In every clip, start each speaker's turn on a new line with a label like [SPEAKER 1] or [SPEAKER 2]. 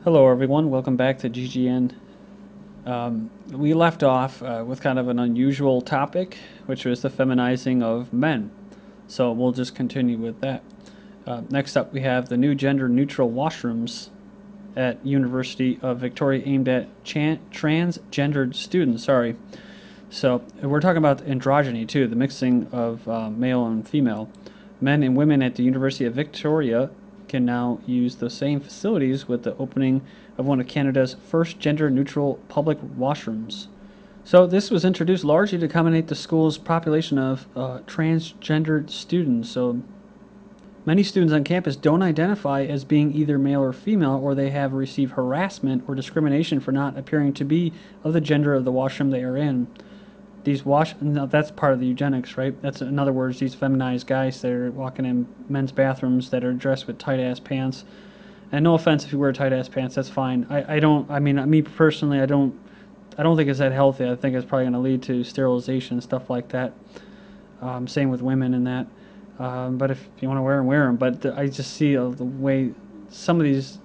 [SPEAKER 1] Hello, everyone. Welcome back to GGN. We left off with kind of an unusual topic, which was the feminizing of men. So we'll just continue with that. Next up, we have the new gender-neutral washrooms at University of Victoria aimed at transgendered students. Sorry. So we're talking about androgyny too, the mixing of male and female. Men and women at the University of Victoria can now use the same facilities with the opening of one of Canada's first gender-neutral public washrooms. So this was introduced largely to accommodate the school's population of transgendered students. So many students on campus don't identify as being either male or female, or they have received harassment or discrimination for not appearing to be of the gender of the washroom they are in. No, that's part of the eugenics, right? That's, in other words, these feminized guys that are walking in men's bathrooms that are dressed with tight-ass pants. And no offense if you wear tight-ass pants, that's fine. I mean, me personally, I don't think it's that healthy. I think it's probably going to lead to sterilization and stuff like that. Same with women and that. But if you want to wear them, wear them. But I just see the way some of these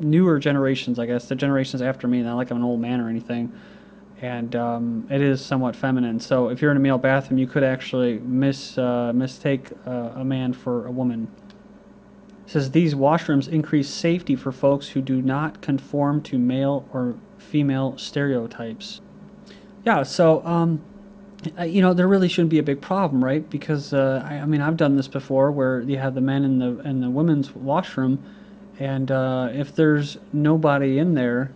[SPEAKER 1] newer generations, I guess, the generations after me, not like I'm an old man or anything, and it is somewhat feminine. So if you're in a male bathroom, you could actually mistake a man for a woman. It says these washrooms increase safety for folks who do not conform to male or female stereotypes. Yeah, so there really shouldn't be a big problem, right? Because I mean, I've done this before, where you have the men in the women's washroom, and if there's nobody in there,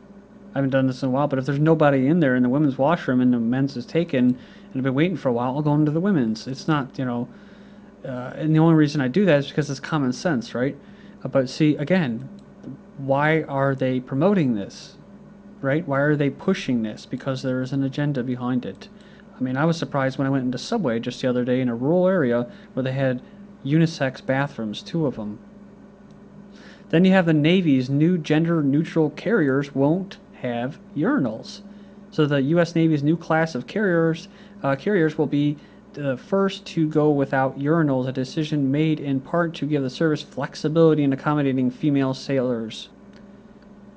[SPEAKER 1] I haven't done this in a while, but if there's nobody in there in the women's washroom and the men's is taken, and I've been waiting for a while, I'll go into the women's. It's not, and the only reason I do that is because it's common sense, right? But see, again, why are they promoting this, right? Why are they pushing this? Because there is an agenda behind it. I mean, I was surprised when I went into Subway just the other day in a rural area where they had unisex bathrooms, two of them. Then you have the Navy's new gender-neutral carriers won't have urinals. So the U.S. Navy's new class of carriers will be the first to go without urinals, a decision made in part to give the service flexibility in accommodating female sailors.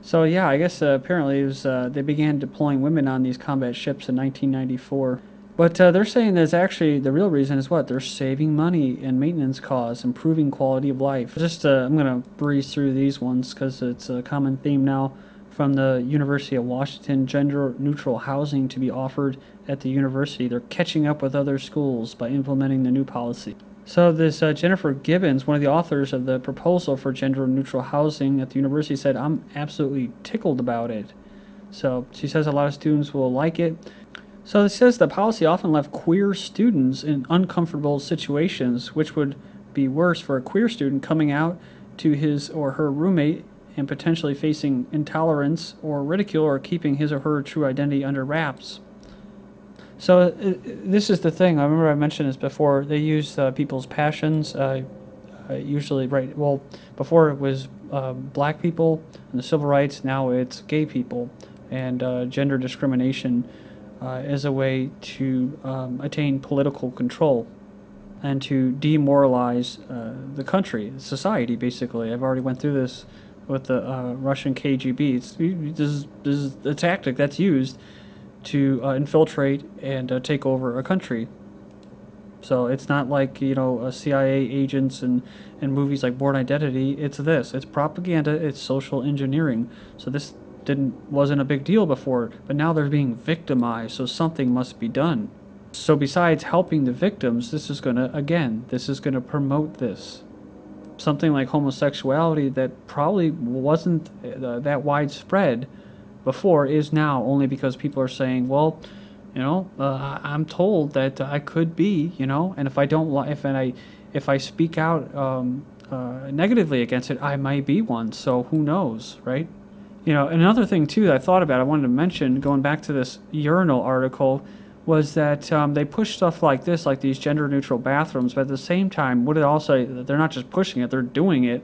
[SPEAKER 1] So yeah, I guess apparently it was, they began deploying women on these combat ships in 1994. But they're saying that actually the real reason is what? They're saving money and maintenance costs, improving quality of life. Just I'm going to breeze through these ones because it's a common theme now. From the University of Washington, gender-neutral housing to be offered at the university. They're catching up with other schools by implementing the new policy. So this Jennifer Gibbons, one of the authors of the proposal for gender-neutral housing at the university, said, "I'm absolutely tickled about it." So she says a lot of students will like it. So it says the policy often left queer students in uncomfortable situations, which would be worse for a queer student coming out to his or her roommate and potentially facing intolerance or ridicule, or keeping his or her true identity under wraps. So this is the thing. I remember I mentioned this before. They use people's passions, usually, right? Well, before it was black people and the civil rights. Now it's gay people and gender discrimination as a way to attain political control and to demoralize the country, society. Basically, I've already went through this with the Russian KGB. This is a tactic that's used to infiltrate and take over a country. So it's not like, CIA agents and movies like Born Identity. It's this. It's propaganda. It's social engineering. So this wasn't a big deal before, but now they're being victimized, so something must be done. So besides helping the victims, this is going to promote this. Something like homosexuality that probably wasn't that widespread before is now, only because people are saying, well, I'm told that I could be, and if I don't, if I speak out negatively against it, I might be one. So who knows, right? Another thing too that I thought about, I wanted to mention, going back to this urinal article, was that they push stuff like this, like these gender-neutral bathrooms, but at the same time, what it also, they're not just pushing it, they're doing it.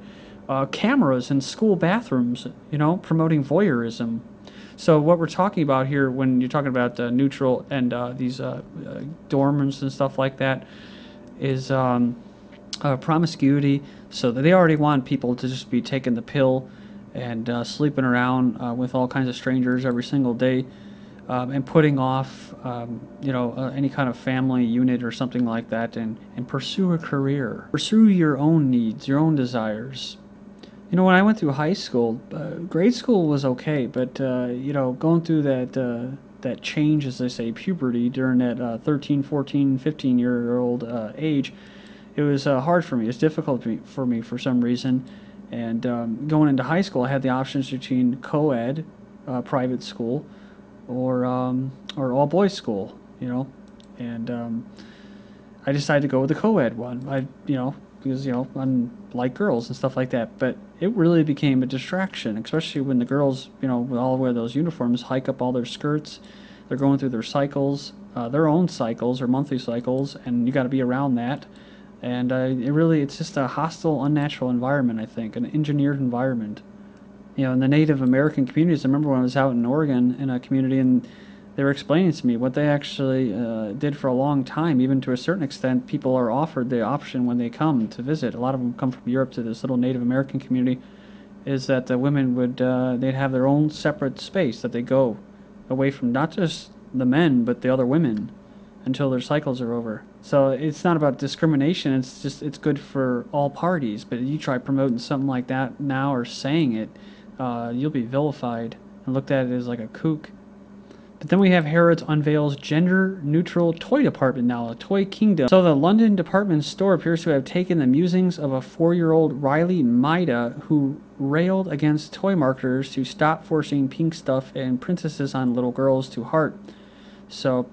[SPEAKER 1] Cameras in school bathrooms, promoting voyeurism. So what we're talking about here, when you're talking about neutral and these dormers and stuff like that, is promiscuity. So that they already want people to just be taking the pill and sleeping around with all kinds of strangers every single day, and putting off, any kind of family unit or something like that, and pursue a career. Pursue your own needs, your own desires. When I went through high school, grade school was okay, but going through that change, as they say, puberty during that 13, 14, 15-year-old age, it was hard for me. It was difficult for me for some reason. And going into high school, I had the options between co-ed, private school, or all boys school, and I decided to go with the co-ed one. Because I like girls and stuff like that. But it really became a distraction, especially when the girls, would all wear those uniforms, hike up all their skirts. They're going through their cycles, their own cycles or monthly cycles, and you got to be around that. And it's just a hostile, unnatural environment. I think an engineered environment. In the Native American communities, I remember when I was out in Oregon in a community, and they were explaining to me what they actually did for a long time. Even to a certain extent, people are offered the option when they come to visit. A lot of them come from Europe to this little Native American community, is that the women they'd have their own separate space that they go away from, not just the men, but the other women, until their cycles are over. So it's not about discrimination. It's good for all parties. But you try promoting something like that now or saying it, you'll be vilified and looked at it as like a kook. But then we have Harrods unveils gender-neutral toy department now, a toy kingdom. So the London department store appears to have taken the musings of a 4-year-old Riley Maida, who railed against toy marketers to stop forcing pink stuff and princesses on little girls to heart. So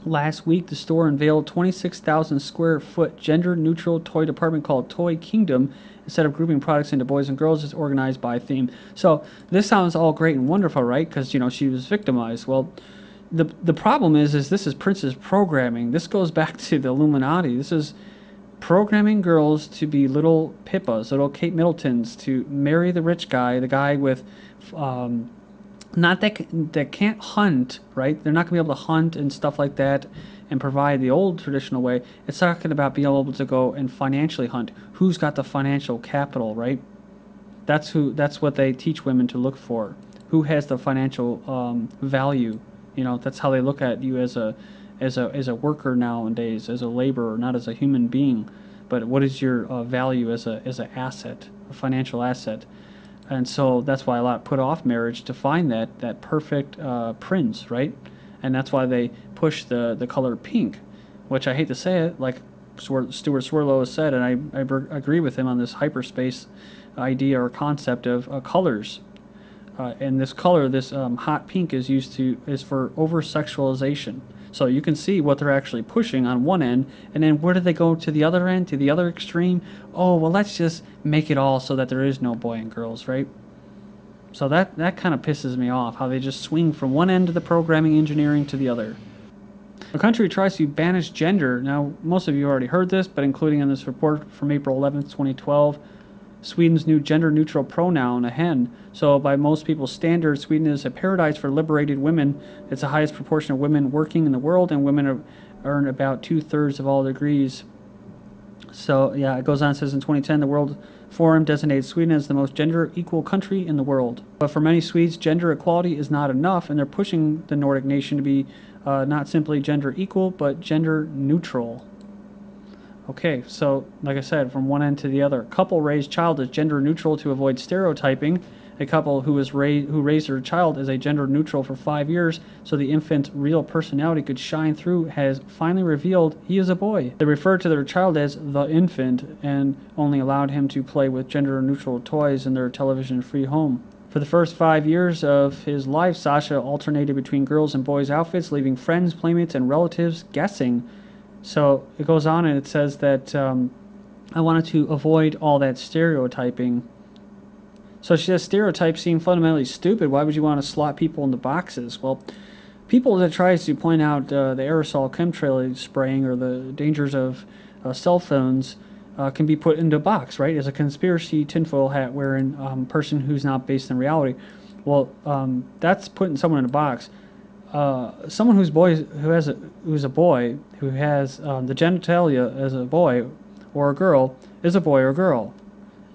[SPEAKER 1] last week, the store unveiled 26,000 square foot gender-neutral toy department called Toy Kingdom. Instead of grouping products into boys and girls, it's organized by theme. So this sounds all great and wonderful, right? Because she was victimized. Well, the problem is this is Prince's programming. This goes back to the Illuminati. This is programming girls to be little Pippas, little Kate Middletons, to marry the rich guy, the guy with not that can't hunt, right? They're not going to be able to hunt and stuff like that and provide the old traditional way. It's talking about being able to go and financially hunt. Who's got the financial capital, right? That's what they teach women to look for. Who has the financial value? That's how they look at you as a worker nowadays, as a laborer, not as a human being. But what is your value as an asset, a financial asset? And so that's why a lot put off marriage to find that perfect prince, right? And that's why they push the color pink, which I hate to say it, like Stuart Swirlow has said, and I agree with him on this hyperspace idea or concept of colors. And this color, this hot pink, is for over-sexualization. So you can see what they're actually pushing on one end, and then where do they go to the other end, to the other extreme? Oh, well, let's just make it all so that there is no boy and girls, right? So that kind of pisses me off, how they just swing from one end of the programming engineering to the other. A country tries to banish gender. Now, most of you already heard this, but including in this report from April 11th, 2012, Sweden's new gender-neutral pronoun, a hen. So by most people's standards, Sweden is a paradise for liberated women. It's the highest proportion of women working in the world, and women earn about 2/3 of all degrees. So, yeah, it goes on, it says in 2010, the World Forum designated Sweden as the most gender-equal country in the world. But for many Swedes, gender equality is not enough, and they're pushing the Nordic nation to be not simply gender-equal, but gender-neutral. Okay, so like I said, from one end to the other. Couple raised child as gender neutral to avoid stereotyping. A couple who raised their child as a gender neutral for 5 years so the infant's real personality could shine through has finally revealed he is a boy. They referred to their child as the infant and only allowed him to play with gender neutral toys in their television-free home. For the first 5 years of his life, Sasha alternated between girls' and boys' outfits, leaving friends, playmates, and relatives guessing. So it goes on and it says that I wanted to avoid all that stereotyping. So she says stereotypes seem fundamentally stupid. Why would you want to slot people into boxes? Well, people that tries to point out the aerosol chemtrail spraying or the dangers of cell phones can be put into a box, right? As a conspiracy tinfoil hat wearing person who's not based in reality. Well, that's putting someone in a box. Someone who's a boy who has the genitalia as a boy or a girl is a boy or girl.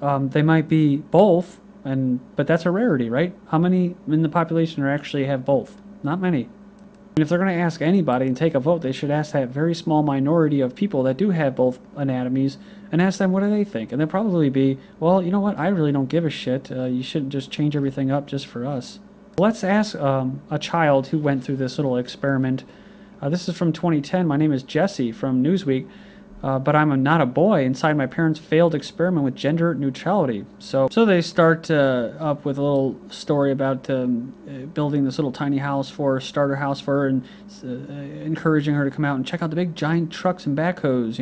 [SPEAKER 1] They might be both, But that's a rarity, right? How many in the population are actually have both? Not many. And if they're going to ask anybody and take a vote, they should ask that very small minority of people that do have both anatomies and ask them what do they think. And they'll probably be, well, you know what? I really don't give a shit. You shouldn't just change everything up just for us. Let's ask a child who went through this little experiment. This is from 2010. My name is Jesse from Newsweek. But I'm not a boy inside my parents' failed experiment with gender neutrality. So they start up with a little story about building this little tiny house for starter house for her, and encouraging her to come out and check out the big giant trucks and backhoes,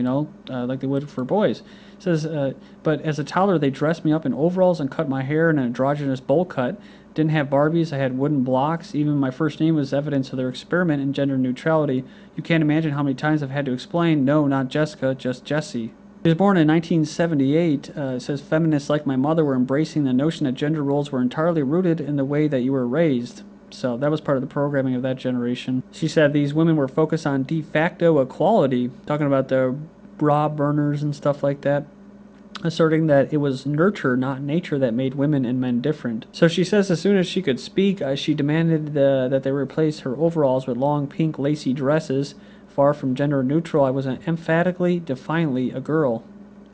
[SPEAKER 1] like they would for boys. It says, but as a toddler, they dressed me up in overalls and cut my hair in an androgynous bowl cut. Didn't have Barbies, I had wooden blocks. Even my first name was evidence of their experiment in gender neutrality. You can't imagine how many times I've had to explain, no, not Jessica, just Jessie. She was born in 1978. It says feminists like my mother were embracing the notion that gender roles were entirely rooted in the way that you were raised. So that was part of the programming of that generation. She said these women were focused on de facto equality, talking about the bra burners and stuff like that, asserting that it was nurture, not nature, that made women and men different. So she says as soon as she could speak, she demanded that they replace her overalls with long pink lacy dresses. Far from gender neutral, I was emphatically, defiantly a girl.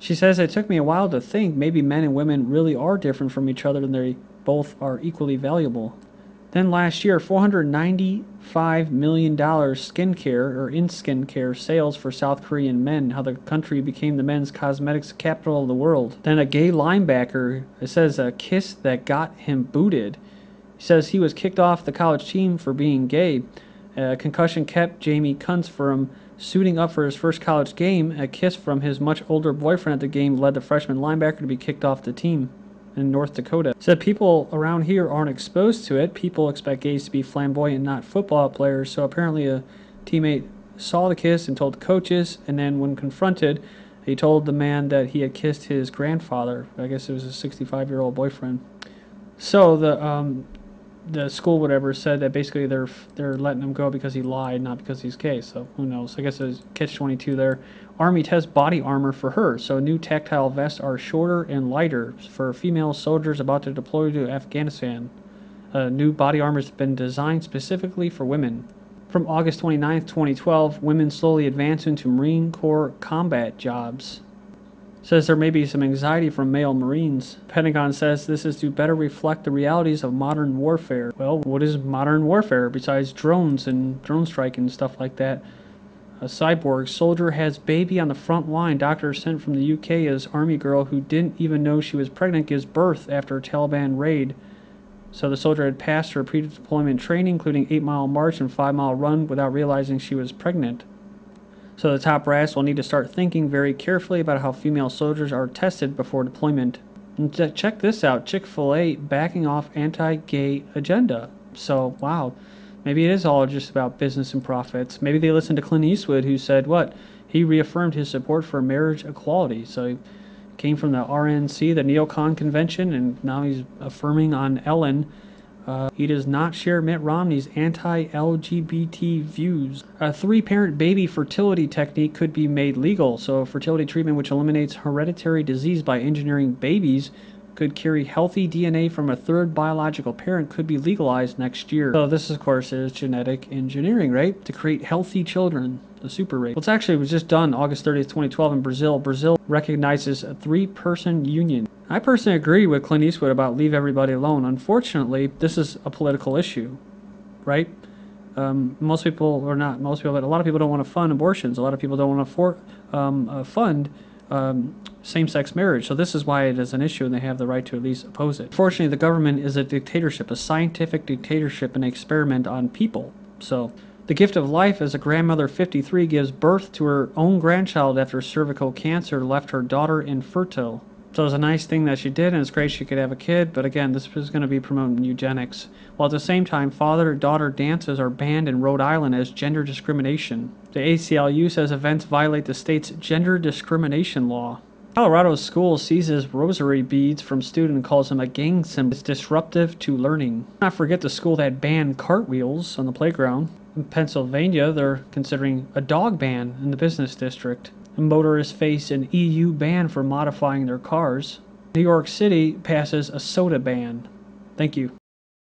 [SPEAKER 1] She says it took me a while to think maybe men and women really are different from each other and they both are equally valuable. Then last year, $495 million in skincare sales for South Korean men, how the country became the men's cosmetics capital of the world. Then a gay linebacker, it says a kiss that got him booted. He says he was kicked off the college team for being gay. Concussion kept Jamie Kuntz from suiting up for his first college game. A kiss from his much older boyfriend at the game led the freshman linebacker to be kicked off the team in North Dakota. Said people around here aren't exposed to it. People expect gays to be flamboyant, not football players. So apparently a teammate saw the kiss and told the coaches, and then when confronted, he told the man that he had kissed his grandfather. I guess it was a 65-year-old boyfriend. So the school, whatever, said that basically they're letting him go because he lied, not because he's gay. So who knows? I guess it's catch-22 there. Army tests body armor for her. So new tactile vests are shorter and lighter for female soldiers about to deploy to Afghanistan. New body armor has been designed specifically for women. From August 29, 2012, women slowly advance into Marine Corps combat jobs. Says there may be some anxiety from male Marines. Pentagon says this is to better reflect the realities of modern warfare. Well, what is modern warfare besides drones and drone strike and stuff like that? A cyborg soldier has baby on the front line. Doctor sent from the UK as Army girl who didn't even know she was pregnant gives birth after a Taliban raid. So the soldier had passed her pre-deployment training, including 8-mile march and 5-mile run, without realizing she was pregnant. So the top brass will need to start thinking very carefully about how female soldiers are tested before deployment. And check this out, Chick-fil-A backing off anti-gay agenda. So, wow, maybe it is all just about business and profits. Maybe they listened to Clint Eastwood, who said what? He reaffirmed his support for marriage equality. So he came from the RNC, the Neocon Convention, and now he's affirming on Ellen. He does not share Mitt Romney's anti-LGBT views. A 3-parent baby fertility technique could be made legal. So a fertility treatment which eliminates hereditary disease by engineering babies could carry healthy DNA from a third biological parent could be legalized next year. So this, of course, is genetic engineering, right? To create healthy children, the super race. Well, it's actually, it was just done August 30th, 2012 in Brazil. Brazil recognizes a 3-person union. I personally agree with Clint Eastwood about leave everybody alone. Unfortunately, this is a political issue, right? Most people, or not most people, but a lot of people don't want to fund abortions. A lot of people don't want to fund same-sex marriage. So this is why it is an issue, and they have the right to at least oppose it. Fortunately, the government is a dictatorship, a scientific dictatorship, an experiment on people. So the gift of life, as a grandmother 53 gives birth to her own grandchild after cervical cancer left her daughter infertile. So it was a nice thing that she did, and it's great she could have a kid, but again, this is going to be promoting eugenics. While at the same time, father-daughter dances are banned in Rhode Island as gender discrimination. The ACLU says events violate the state's gender discrimination law. Colorado's school seizes rosary beads from student and calls them a gang symbol. It's disruptive to learning. Not forget the school that banned cartwheels on the playground. In Pennsylvania, they're considering a dog ban in the business district. Motorists face an EU ban for modifying their cars. New York City passes a soda ban. Thank you.